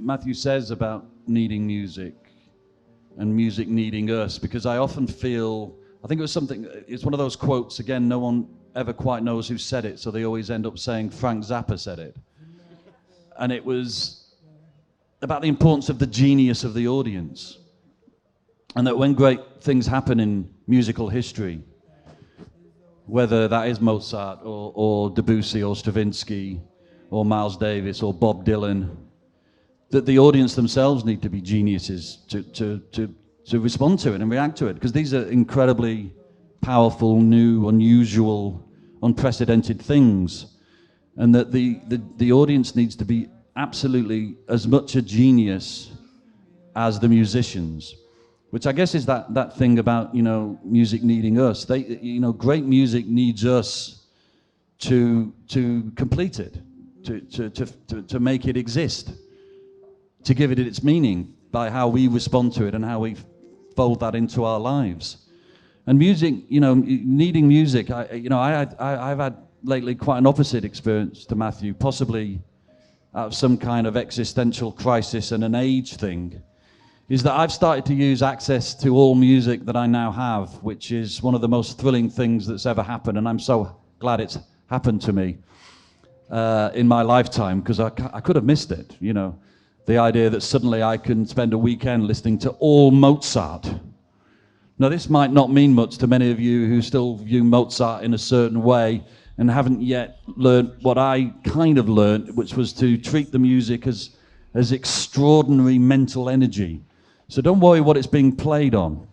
Matthew says about needing music and music needing us, because I often feel, I think it was something, it's one of those quotes, again, no one ever quite knows who said it, so they always end up saying Frank Zappa said it. And it was about the importance of the genius of the audience. And that when great things happen in musical history, whether that is Mozart or Debussy or Stravinsky or Miles Davis or Bob Dylan, that the audience themselves need to be geniuses to respond to it and react to it, because these are incredibly powerful, new, unusual, unprecedented things, and that the audience needs to be absolutely as much a genius as the musicians, which I guess is that thing about, you know, music needing us. Great music needs us to complete it, to make it exist, to give it its meaning by how we respond to it and how we fold that into our lives. And music, needing music, I've had lately quite an opposite experience to Matthew, possibly out of some kind of existential crisis and an age thing, is that I've started to use access to all music that I now have, which is one of the most thrilling things that's ever happened, and I'm so glad it's happened to me in my lifetime, because I could have missed it, you know. The idea that suddenly I can spend a weekend listening to all Mozart. Now, this might not mean much to many of you who still view Mozart in a certain way and haven't yet learned what I kind of learned, which was to treat the music as extraordinary mental energy. So don't worry what it's being played on.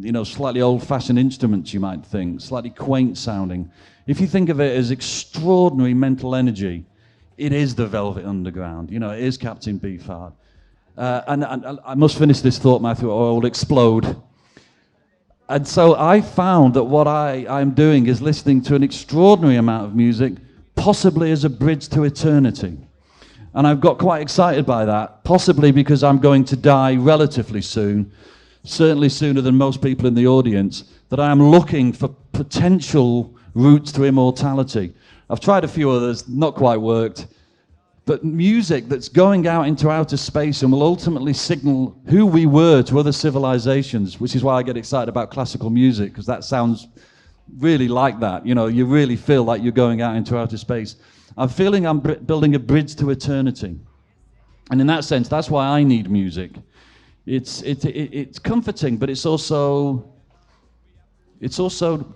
You know, slightly old-fashioned instruments, you might think, slightly quaint sounding. If you think of it as extraordinary mental energy, it is the Velvet Underground. You know, it is Captain Beefheart. And I must finish this thought, Matthew, or I will explode. And so I found that what I'm doing is listening to an extraordinary amount of music, possibly as a bridge to eternity. And I've got quite excited by that, possibly because I'm going to die relatively soon, certainly sooner than most people in the audience, that I am looking for potential routes to immortality. I've tried a few others, not quite worked, but music that's going out into outer space and will ultimately signal who we were to other civilizations, which is why I get excited about classical music, because that sounds really like that. You know, you really feel like you're going out into outer space. I'm feeling I'm building a bridge to eternity. And in that sense, that's why I need music. It's comforting, but it's also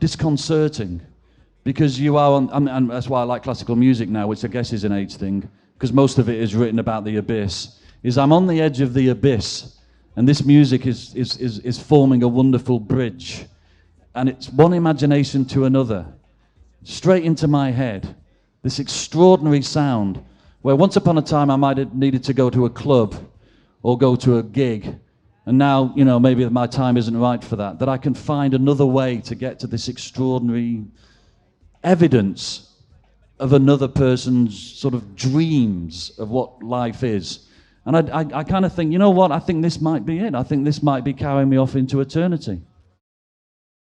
disconcerting, because you are on, and that's why I like classical music now, which I guess is an age thing, because most of it is written about the abyss, is I'm on the edge of the abyss, and this music is forming a wonderful bridge, and it's one imagination to another, straight into my head, this extraordinary sound, where once upon a time I might have needed to go to a club or go to a gig, and now, you know, maybe my time isn't right for that I can find another way to get to this extraordinary evidence of another person's sort of dreams of what life is. And I kind of think, you know what, I think this might be it. I think this might be carrying me off into eternity.